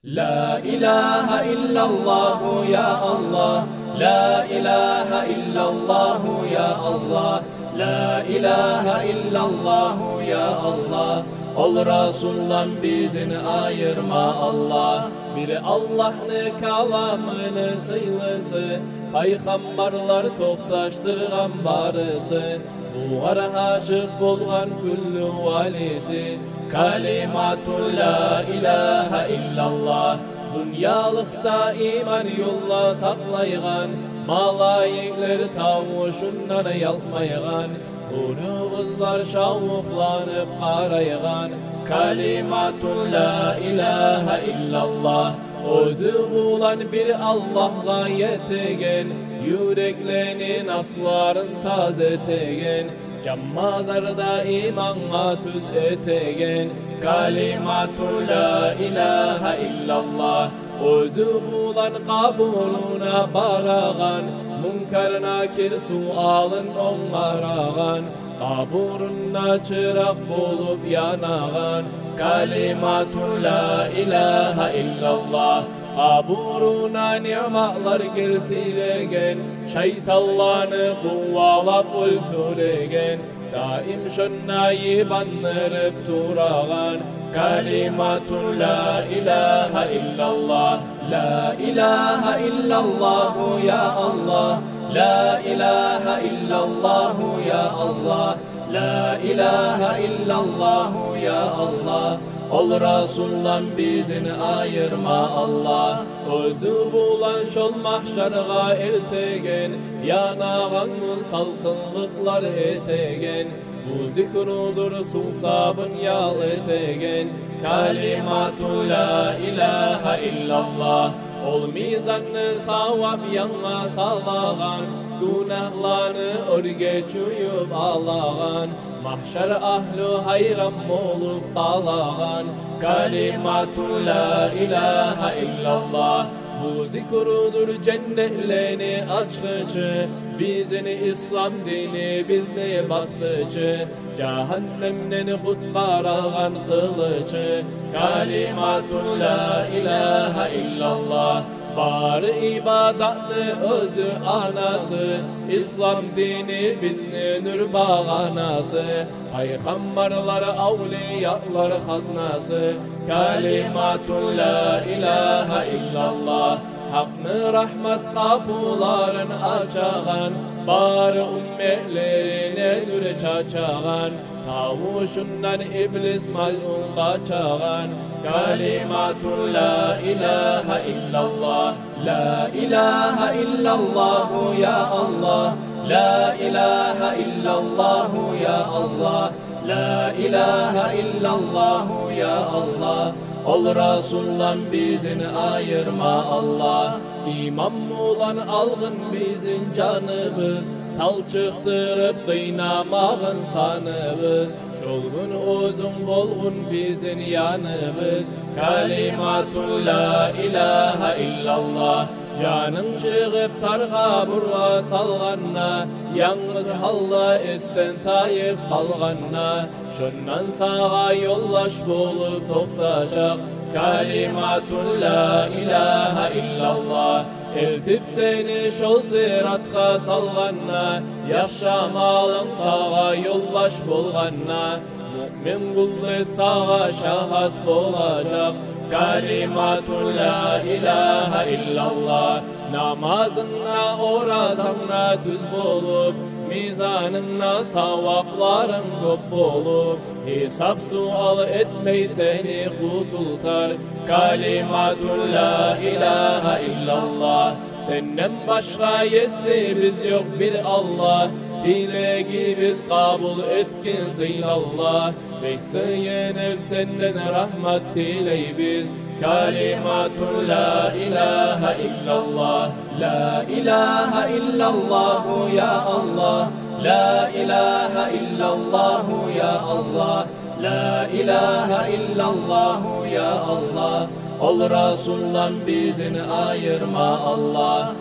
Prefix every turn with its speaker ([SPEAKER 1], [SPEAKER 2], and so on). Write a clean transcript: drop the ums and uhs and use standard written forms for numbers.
[SPEAKER 1] La ilahe illallah ya Allah, la ilahe illallah ya Allah, la ilahe illallah ya Allah. Ol Resul'dan bizini ayırma Allah. Biri Allah'ını kalamını sıylısı, Peygamberler toqtaştırgan barısı, Buğar aşık bolgan küllü valisi. Kalimatul la ilahe illallah, Dünyalıkta iman yolla saklaygan, Malayikler tavuşundan yalmaygan, Huru kızlar şavuklanıp qaraygan. Kalimatul la ilahe illallah, Özü bulan bir Allah'a yetegen, Yüreklerin asların tazetegen, Cammazarda iman'a tüz etegen. Kalimatul la ilahe illallah, Özü bulan kabuluna baragan, Munkar nakir sualın onaragan, Kaburunna çırak bulup yanagan. Kalimatul la ilahe illallah, Kaburuna ni'matlar geltiregen, Şeytallarını kuvalap öldüregen, Daim şönnayı bandırıp duragan. Kalimatul la ilahe illallah, la ilahe illallah ya Allah, la ilahe illallah ya Allah, la ilahe illallah ya Allah. Ol Resul'dan bizini ayırma Allah. Özü bulan şol mahşarga eltegen, Yanağanın salkınlıklar etegen, Bu zikrudur susabın yal etegen. Kalimatul la ilahe illallah, Ol mizanı savab yana salagan, Günahlarını örge çuyup alagan, Mahşer ahlu hayran olup dalagan. Kalimatul la ilahe illallah, Bu zikrudur cennetlerini açıcı, Bizini İslam dini bizni batıcı, Cehennemden kutkaragan kılıcı. Kalimatul la ilahe illallah, Bar ibadatını özü anası, İslam dini bizni nür bağanası, Peygamberler avliyalar haznası. Kalimatul la ilahe illallah, Hakk'ını rahmet kapıların açağan, Bar ümmetlerine nür çaçağan, Tavuşundan iblis mal'un kaçağan. Kalimatul la ilahe illallah, la ilahe illallah ya Allah, la ilahe illallah ya Allah, la ilahe illallah ya Allah. Ol Resul'dan bizini ayırma Allah. İmam olan algın bizim canımız, Tal çıktırıp kıynamağın sanımız, Şolgun uzun bolgun bizim yanımız. Kalimatul la ilahe illallah, Canın çıkıp targa burga salganna, Yalnız halda esten tayip kalganna, Şundan sağa yollaş bolup toktaşak. Kalimatul la ilahe illallah, Eltip seni şol sıratka salganna, Yaşamalın sağa yollaş bolganna, Mümin kullup sağa şahat bolacak. Kalimatul la ilahe illallah, Namazınla orazanla tüz bolup, Mizanınla savapların köp bolup, Hesap sual etmey seni kutultar. Kalimatul la ilahe illallah, Senden başka yesi biz yok bir Allah, Dilegi biz kabul etkin sıylallah, Bekseyenip senden rahmet diley biz. Kalimatul la ilahe illallah, la ilahe illallah ya Allah, la ilahe illallah ya Allah, la ilahe illallah ya Allah. Ol Resul'dan bizini ayırma Allah.